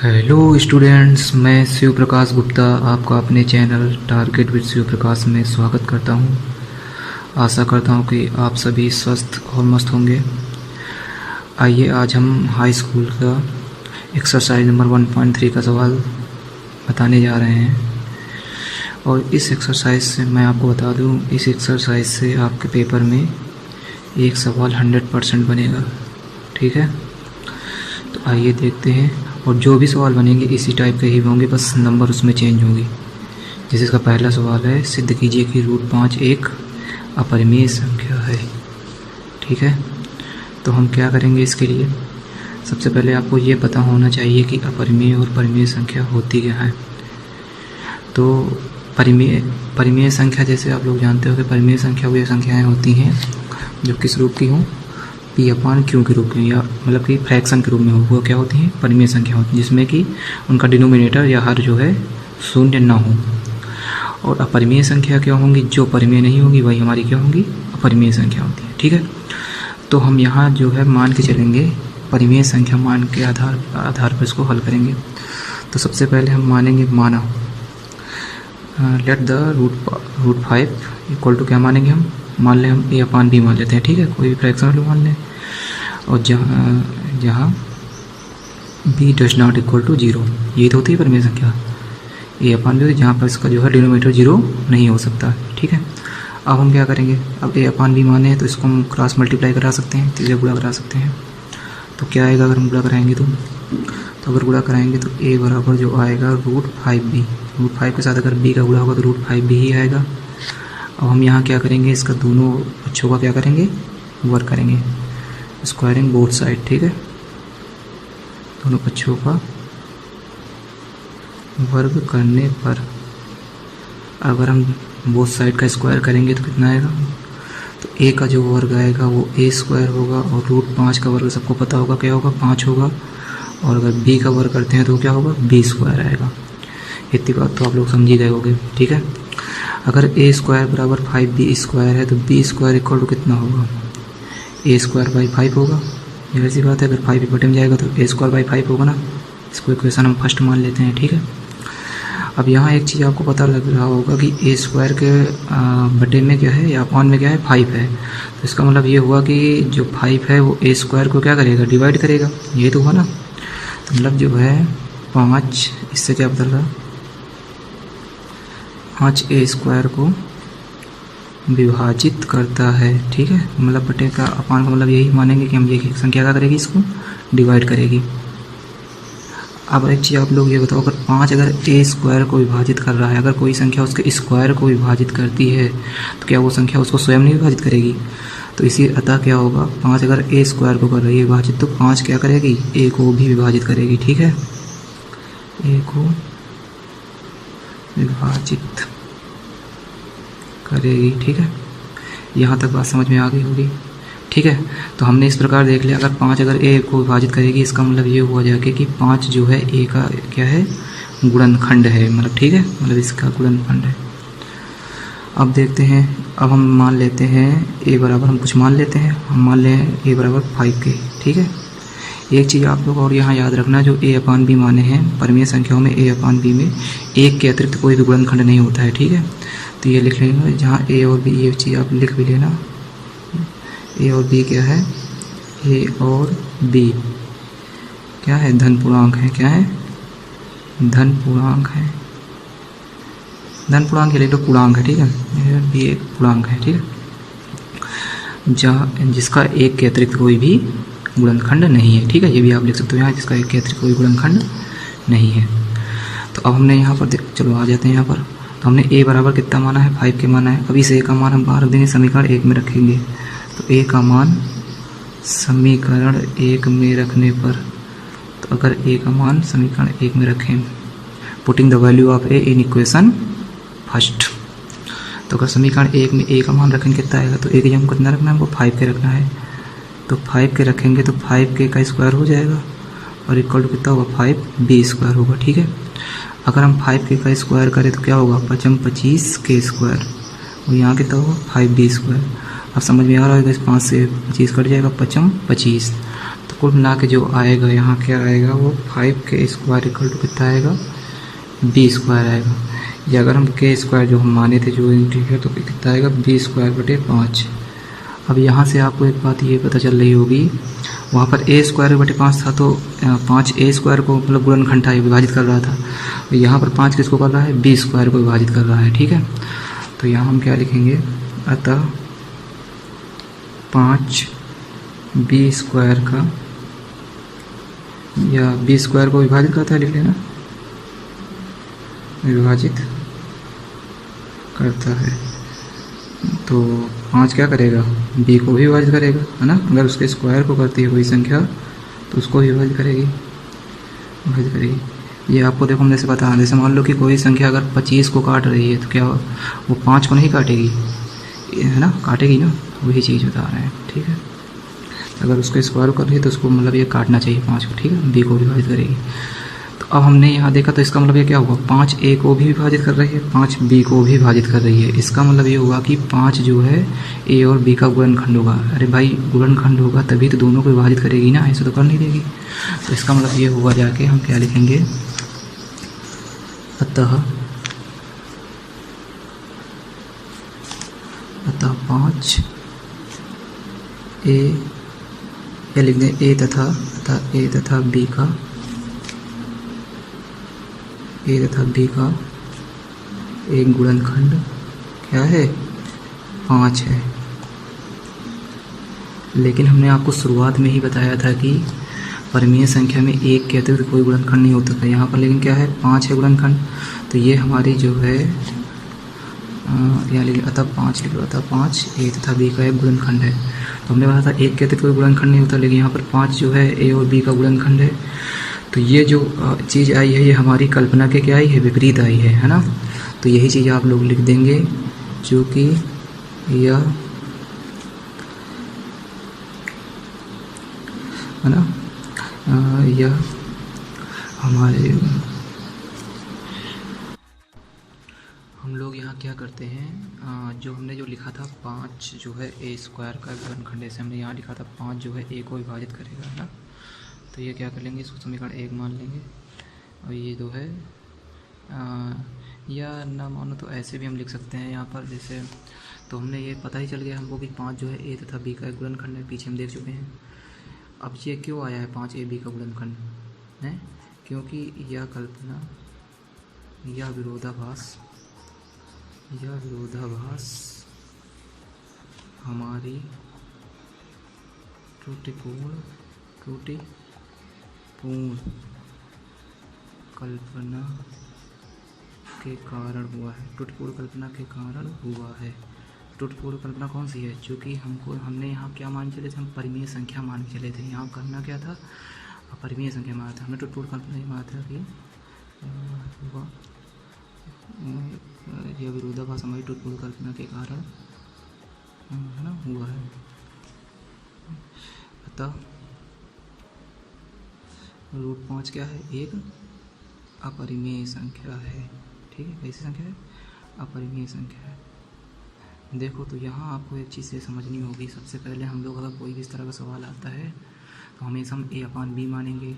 Hello students, मैं शिव प्रकाश गुप्ता आपका अपने channel target with Shiv Prakash में स्वागत करता हूं। आशा करता हूं कि आप सभी स्वस्थ और मस्त होंगे। आइए आज हम हाई स्कूल का एक्सरसाइज नंबर 1.3 का सवाल बताने जा रहे हैं। और इस एक्सरसाइज से मैं आपको बता दूं, इस एक्सरसाइज से आपके पेपर में एक सवाल 100% बनेगा। ठीक है, तो आइए देखते हैं। और जो भी सवाल बनेंगे इसी टाइप के ही होंगे, बस नंबर उसमें चेंज होंगे। जैसे इसका पहला सवाल है, सिद्ध कीजिए कि √5 एक अपरिमेय संख्या है। ठीक है, तो हम क्या करेंगे इसके लिए, सबसे पहले आपको ये पता होना चाहिए कि अपरिमेय और परिमेय संख्या होती क्या है। तो परिमेय संख्या, जैसे आप लोग जानते हो कि परिमेय संख्या वो संख्याएँ होती हैं जो किस रूप की हों, P/Q के रूप में, या मतलब कि फ्रैक्शन के रूप में हो, वो क्या होती हैं, परिमेय संख्या होती है, जिसमें कि उनका डिनोमिनेटर या हर जो है शून्य ना हो। और अपरिमेय संख्या क्या होंगी, जो परिमेय नहीं होगी वही हमारी क्या होंगी, अपरिमेय संख्या होती है। ठीक है, तो हम यहाँ जो है मान के चलेंगे, परिमेय संख्या मान के आधार पर इसको हल करेंगे। तो सबसे पहले हम मानेंगे, माना लेट द √5 इक्वल टू क्या मानेंगे, हम मान लें, हम A/B मान लेते हैं। ठीक है, कोई भी फ्रैक्शन वैल्यू मान लें। और जहाँ B does not equal to 0, ये तो होती है परिमेय संख्या A/B, जहाँ पर इसका जो है डिनोमिनेटर 0 नहीं हो सकता। ठीक है, अब हम क्या करेंगे, अब A/B माने हैं तो इसको हम क्रॉस मल्टीप्लाई करा सकते हैं, तीसरे गुणा करा सकते हैं। तो क्या आएगा अगर हम गुणा कराएंगे तो अगर गुणा कराएंगे तो A बराबर जो आएगा √5B, √5 के साथ अगर B का गुणा होगा तो √5B ही आएगा। अब हम यहाँ क्या करेंगे, इसका दोनों पक्षों का क्या करेंगे, वर्ग करेंगे, स्क्वायरिंग बोथ साइड। ठीक है, दोनों पक्षों का वर्ग करने पर अगर हम बोथ साइड का स्क्वायर करेंगे तो कितना आएगा, तो A का जो वर्ग आएगा वो A² होगा, और √5 का वर्ग सबको पता होगा क्या होगा, 5 होगा। और अगर B का वर्ग करते हैं तो क्या होगा, B² आएगा। इतनी बात तो आप लोग समझ ही गए होंगे। ठीक है, अगर A² बराबर 5B² है तो B² इक्वल टू कितना होगा, A²/5 होगा। ये ऐसी बात है, अगर 5 बटे में जाएगा तो A²/5 होगा ना। इसको इक्वेशन हम फर्स्ट मान लेते हैं। ठीक है, अब यहाँ एक चीज़ आपको पता लग रहा होगा कि A² के बटे में क्या है या अपॉन में क्या है, 5 है। तो इसका मतलब ये हुआ कि जो 5 है वो A² को क्या करेगा, डिवाइड करेगा। ये तो हुआ ना, तो मतलब जो है 5, इससे क्या बदल रहा, 5 A² को विभाजित करता है। ठीक है, मतलब बटे का अपान का मतलब यही मानेंगे कि हम ये संख्या क्या करेगी, इसको डिवाइड करेगी। अब एक चीज़ आप लोग ये बताओ, अगर 5 अगर A² को विभाजित कर रहा है, अगर कोई संख्या उसके स्क्वायर को विभाजित करती है तो क्या वो संख्या उसको स्वयं नहीं विभाजित करेगी। तो इसी अतः क्या होगा, 5 अगर A² को कर रही है विभाजित तो 5 क्या करेगी, A को भी विभाजित करेगी। ठीक है, A को विभाजित करेगी। ठीक है, यहाँ तक बात समझ में आ गई होगी। ठीक है, तो हमने इस प्रकार देख लिया, अगर 5 अगर A को विभाजित करेगी, इसका मतलब ये हुआ जाके कि 5 जो है A का क्या है, गुणनखंड है, मतलब ठीक है, मतलब इसका गुणनखंड है। अब देखते हैं, अब हम मान लेते हैं A बराबर, हम कुछ मान लेते हैं, हम मान लें A बराबर 5 के। ठीक है, एक चीज़ आप लोग और यहाँ याद रखना, जो A/B माने हैं परिमेय संख्याओं में, A/B में एक के अतिरिक्त कोई भी गुणनखंड नहीं होता है। ठीक है, तो ये लिख लेंगे, जहाँ A और B, ये चीज़ आप लिख भी लेना। A और B क्या है, A और B क्या है, धन पूर्णांक है। क्या है, धन पूर्णांक है, धन पूर्णांक ये लिख लो, पूर्णांक है। ठीक है, B एक पूर्णांक है। ठीक है, जहाँ जिसका एक के अतिरिक्त कोई भी गुणनखंड नहीं है। ठीक है, ये भी आप लिख सकते हो यहाँ, जिसका एक के अतिरिक्त कोई गुणनखंड नहीं है। तो अब हमने यहाँ पर चलो आ जाते हैं यहाँ पर। तो हमने A बराबर कितना माना है, 5 के माना है। अभी से A का मान हम बाहर रख देंगे, समीकरण 1 में रखेंगे। तो A का मान समीकरण 1 में रखने पर, तो अगर A का मान समीकरण 1 में रखें, putting the value of A in equation first, तो अगर समीकरण 1 में A का मान रखेंगे कितना आएगा, तो A की जगह कितना रखना है, हमको 5 के रखना है। तो 5 के रखेंगे तो 5 का स्क्वायर हो जाएगा, और इक्वल टू कितना होगा, 5B² होगा। ठीक है, अगर हम 5 का स्क्वायर करें तो क्या होगा, 5 25 के², और यहाँ कितना होगा, 5B²। अब समझ में आ रहा होगा, इस 5 से 25 कट जाएगा, 5 25, तो कुल मिला के जो आएगा यहाँ क्या आएगा, वो 5 के स्क्वायर इक्वल टू कितना आएगा, बी स्क्वायर आएगा। या अगर हम के स्क्वायर जो हम माने थे जो इंटीग्रल, तो कितना आएगा, बी स्क्वायर बटे 5। अब यहाँ से आपको एक बात ये पता चल रही होगी, वहाँ पर ए स्क्वायर बटे 5 था, तो 5 ए स्क्वायर को मतलब गुणनखंड था, विभाजित कर रहा था। यहाँ पर 5 किसको कर रहा है, बी स्क्वायर को विभाजित कर रहा है। ठीक है, तो यहाँ हम क्या लिखेंगे, अतः 5 बी स्क्वायर का, या बी स्क्वायर को विभाजित करता है, लिख लेना, विभाजित करता है। तो 5 क्या करेगा, बी को भी विभाजित करेगा, है ना। अगर उसके स्क्वायर को करती है कोई संख्या तो उसको भी विभाजित करेगी। ये आपको देखो हमने से पता, जैसे मान लो कि कोई संख्या अगर 25 को काट रही है तो क्या वो 5 को नहीं काटेगी, है ना, काटेगी ना, वही चीज़ बता रहे हैं। ठीक है, अगर उसके स्क्वायर को कर रही है तो उसको मतलब ये काटना चाहिए 5 को। ठीक है, बी को विभाजित करेगी। तो अब हमने यहाँ देखा, तो इसका मतलब ये क्या हुआ, 5 ए को भी विभाजित कर रही है, 5 बी को भी विभाजित कर रही है। इसका मतलब ये हुआ कि 5 जो है ए और बी का गुणनखंड होगा। अरे भाई, गुणनखंड होगा तभी तो दोनों को विभाजित करेगी ना, ऐसे तो कर नहीं देगी। तो इसका मतलब ये हुआ, जाके हम क्या लिखेंगे, अतः 5 ए, क्या लिख दें, ए तथा बी का एक गुणनखंड क्या है, 5 है। लेकिन हमने आपको शुरुआत में ही बताया था कि परिमेय संख्या में 1 के अतिरिक्त कोई गुणनखंड नहीं होता था। यहाँ पर लेकिन क्या है, 5 है गुणनखंड। तो ये हमारी जो है यहाँ लिख, अतः 5 ए तथा बी का एक गुणनखंड है। तो हमने बताया था 1 के अतिरिक्त कोई गुणनखंड नहीं होता, लेकिन यहाँ पर 5 जो है ए और बी का गुणनखंड है। तो ये जो चीज़ आई है, ये हमारी कल्पना के क्या आई है, विपरीत आई है ना। तो यही चीज़ आप लोग लिख देंगे, जो कि यह, है ना, यह हमारे, हम लोग यहाँ क्या करते हैं, जो हमने जो लिखा था 5 जो है ए स्क्वायर का गुणनखंड, से हमने यहाँ लिखा था 5 जो है ए को विभाजित करेगा, है ना। तो ये क्या कर लेंगे, इसको समीकरण 1 मान लेंगे, और ये 2 है, या ना मानो तो ऐसे भी हम लिख सकते हैं यहाँ पर, जैसे, तो हमने ये पता ही चल गया हमको कि 5 जो है ए तथा बी का एक गुणनखंड है, पीछे हम देख चुके हैं। अब ये क्यों आया है 5 ए बी का गुणनखंड है, क्योंकि यह कल्पना, यह विरोधाभास हमारी त्रुटिपूर्ण कल्पना के कारण हुआ है। त्रुटिपूर्ण कल्पना के कारण हुआ है। त्रुटिपूर्ण कल्पना कौन सी है, चूँकि हमने यहाँ क्या मान चले थे, हम परिमेय संख्या मान चले थे। यहाँ करना क्या था, अपरिमेय संख्या माना था हमने। त्रुटिपूर्ण कल्पना ये माना था कि यह विरोधाभास हमारी त्रुटिपूर्ण कल्पना के कारण, है ना, हुआ है। अतः √5 क्या है, एक अपरिमेय संख्या है। ठीक है, कैसी संख्या है, अपरिमेय संख्या है। देखो, तो यहाँ आपको एक चीज़ से समझनी होगी। सबसे पहले हम लोग अगर कोई भी इस तरह का सवाल आता है तो हमेशा हम a/b मानेंगे,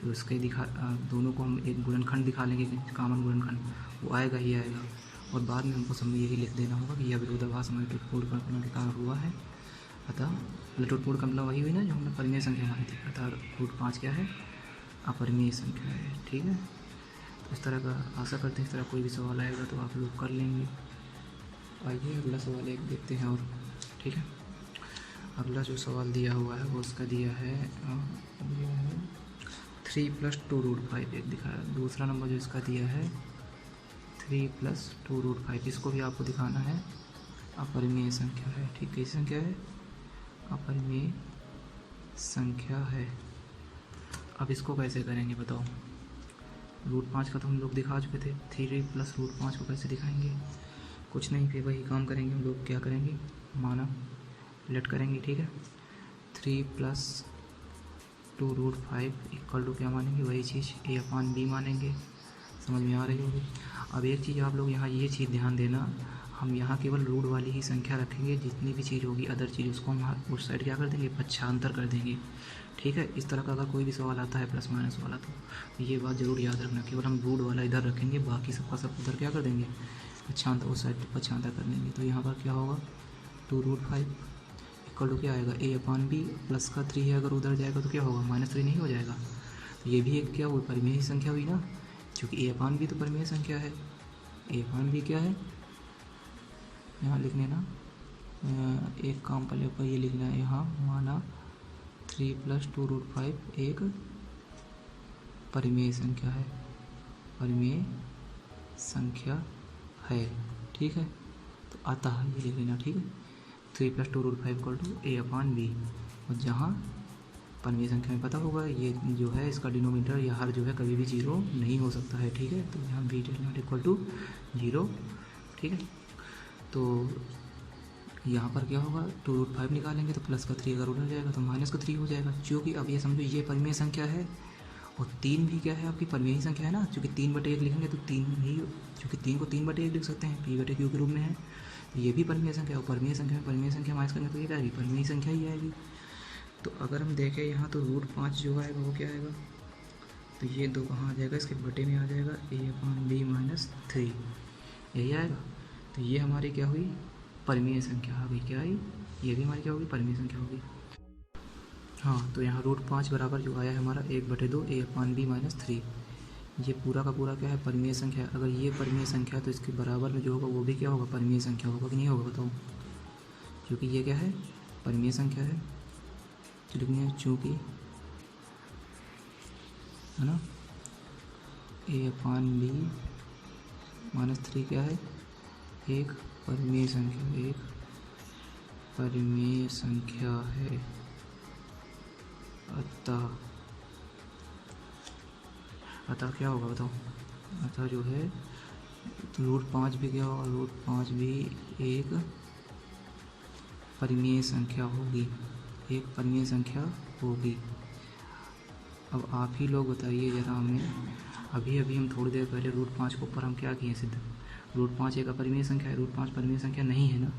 फिर उसके दोनों को हम एक गुणनखंड दिखा लेंगे, कॉमन गुणनखंड, वो आएगा ही आएगा। और बाद में हमको समझ यही लिख देना होगा कि यह विरोधाभास हमारी त्रुटिपूर्ण कल्पना के कारण हुआ है। अतः त्रुटिपूर्ण कल्पना वही हुई ना जो हमने परिमेय संख्या मानी थी। अतः √5 क्या है, अपरिमेय संख्या है। ठीक है, तो इस तरह का आशा करते हैं इस तरह कोई भी सवाल आएगा तो आप लोग कर लेंगे। आइए अगला सवाल एक देखते हैं। और ठीक है, अगला जो सवाल दिया हुआ है वो उसका दिया है 3 + 2√5 एक दिखाया। दूसरा नंबर जो इसका दिया है 3 + 2√5, इसको भी आपको दिखाना है अपरिमेय संख्या है। ठीक, कैसी संख्या है, अपरिमेय संख्या है। अब इसको कैसे करेंगे बताओ, √5 का तो हम लोग दिखा चुके थे, 3 + √5 को कैसे दिखाएंगे, कुछ नहीं, फिर वही काम करेंगे हम लोग। क्या करेंगे, माना लेट करेंगे। ठीक है, 3 + 2√5 इक्वल टू क्या मानेंगे, वही चीज़ a/b मानेंगे। समझ में आ रही होगी। अब एक चीज़ आप लोग यहाँ ये चीज़ ध्यान देना, हम यहाँ केवल रूट वाली ही संख्या रखेंगे, जितनी भी चीज़ होगी अदर चीज़ उसको हम उस साइड क्या कर देंगे, पक्षांतर कर देंगे। ठीक है, इस तरह का अगर कोई भी सवाल आता है प्लस माइनस वाला तो ये बात ज़रूर याद रखना, केवल हम रूट वाला इधर रखेंगे, बाकी सबका सब उधर क्या कर देंगे, पक्षांतर उस साइड पर पक्षांतर कर देंगे। तो यहाँ पर क्या होगा 2√5 इक्वल टू क्या आएगा a/b प्लस का 3 है, अगर उधर जाएगा तो क्या होगा -3 नहीं हो जाएगा। तो ये भी एक क्या हुई, परिमेय संख्या हुई ना, क्योंकि a/b तो परिमेय संख्या है। a/b क्या है यहाँ लिख लेना, एक काम पहले ऊपर ये लिखना है, यहाँ माना 3 + 2√5 एक परिमेय संख्या है, परिमेय संख्या है। ठीक है, तो अतः ये लिख लेना। ठीक है, 3 + 2√5 = a/b। और जहाँ परिमेय संख्या में पता होगा ये जो है इसका डिनोमिनेटर या हर जो है कभी भी 0 नहीं हो सकता है। ठीक है, तो यहाँ b ≠ 0। ठीक है, तो यहाँ पर क्या होगा 2√5 निकालेंगे तो प्लस का 3 अगर उधर जाएगा तो माइनस का 3 हो जाएगा। क्योंकि अब ये समझो ये परिमेय संख्या है और 3 भी क्या है आपकी परिमेय संख्या है ना, क्योंकि 3/1 लिखेंगे तो 3 भी, क्योंकि 3 को 3/1 लिख सकते हैं, p/q के रूप में है। तो ये भी परिमेय संख्या है और परिमेय संख्या में परिमेय संख्या माइनस करेंगे तो ये क्या आएगी, परिमेय संख्या ही आएगी। तो अगर हम देखें यहाँ तो √5 जो आएगा वो क्या आएगा, तो ये 2 कहाँ आ जाएगा, इसके बटे में आ जाएगा a/b - 3 यही आएगा। तो ये हमारी क्या हुई, परिमेय संख्या आ गई। क्या आई, ये भी हमारी क्या होगी, परिमेय संख्या होगी। हाँ, तो यहाँ √5 बराबर जो आया है हमारा 1/2 a/b - 3, ये पूरा का पूरा क्या है, परिमेय संख्या। अगर ये परिमेय संख्या है तो इसके बराबर में जो होगा वो भी क्या होगा, परिमेय संख्या होगा कि नहीं होगा बताओ। क्योंकि ये क्या है, परिमेय संख्या है, चूँकि है ना a/b - 3 क्या है, एक परिमेय संख्या, एक परिमेय संख्या है। अतः क्या होगा बताओ, अतः जो है √5 भी क्या होगा, √5 भी एक परिमेय संख्या होगी, एक परिमेय संख्या होगी। अब आप ही लोग बताइए जरा हमें, अभी हम थोड़ी देर पहले √5 के ऊपर हम क्या किए सिद्ध, √5 एक अपरिमेय संख्या है, √5 परिमेय संख्या नहीं है ना।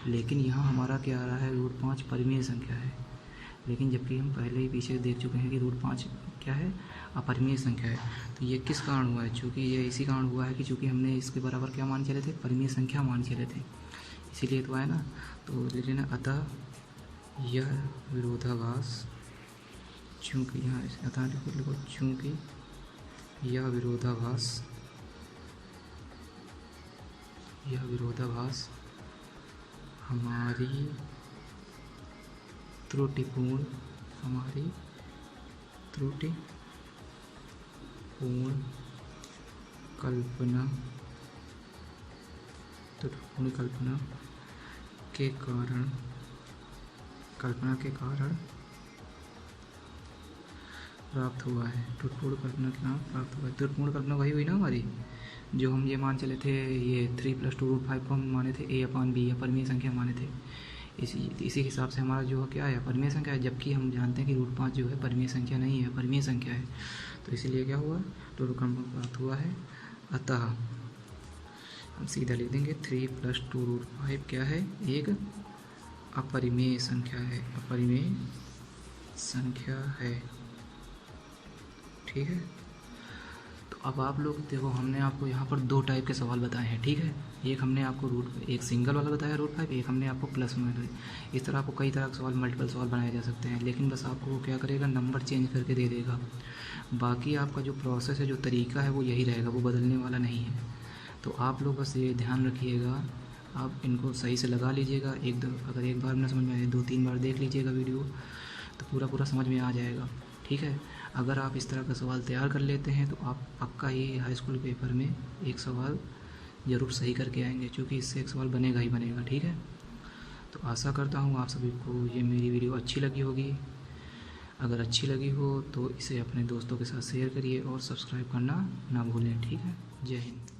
लेकिन यहाँ हमारा क्या आ रहा है, √5 परिमेय संख्या है, लेकिन जबकि हम पहले ही पीछे देख चुके हैं कि √5 क्या है, अपरिमेय संख्या है। तो ये किस कारण हुआ है, चूँकि ये इसी कारण हुआ है कि चूँकि हमने इसके बराबर क्या मान चले थे, परिमेय संख्या मान चले थे, इसीलिए तो आया ना। तो लिख लेना, अतः यह विरोधाभास, चूँकि यहाँ अतः लिखो, चूँकि यह विरोधाभास हमारी त्रुटिपूर्ण कल्पना के कारण प्राप्त हुआ है। त्रुटिपूर्ण कल्पना के नाम प्राप्त हुआ है। त्रुटिपूर्ण कल्पना वही हुई ना हमारी, जो हम ये मान चले थे, ये 3 + 2√5 को हम माने थे a/b या परिमेय संख्या माने थे। इसी हिसाब से हमारा जो क्या है, परिमेय संख्या है, जबकि हम जानते हैं कि √5 जो है परिमेय संख्या नहीं है, परिमेय संख्या है। तो इसीलिए क्या हुआ, त्रुटिपूर्ण कल्पना प्राप्त हुआ है। अतः हम सीधा लिख देंगे 3 + 2√5 क्या है, एक अपरिमेय संख्या है, अपरिमेय संख्या है। ठीक है, तो अब आप लोग देखो, हमने आपको यहाँ पर 2 टाइप के सवाल बताए हैं। ठीक है, एक हमने आपको एक सिंगल वाला बताया √5, एक हमने आपको प्लस में। इस तरह आपको कई तरह के सवाल, मल्टीपल सवाल बनाए जा सकते हैं, लेकिन बस आपको वो क्या करेगा, नंबर चेंज करके दे देगा। बाकी आपका जो प्रोसेस है, जो तरीका है, वो यही रहेगा, वो बदलने वाला नहीं है। तो आप लोग बस ये ध्यान रखिएगा, आप इनको सही से लगा लीजिएगा। अगर एक बार ना समझ में आए, 2-3 बार देख लीजिएगा वीडियो, तो पूरा समझ में आ जाएगा। ठीक है, अगर आप इस तरह का सवाल तैयार कर लेते हैं तो आप पक्का ही हाई स्कूल पेपर में एक सवाल ज़रूर सही करके आएंगे, क्योंकि इससे एक सवाल बनेगा ही बनेगा। ठीक है, तो आशा करता हूँ आप सभी को ये मेरी वीडियो अच्छी लगी होगी। अगर अच्छी लगी हो तो इसे अपने दोस्तों के साथ शेयर करिए और सब्सक्राइब करना ना भूलें। ठीक है, जय हिंद।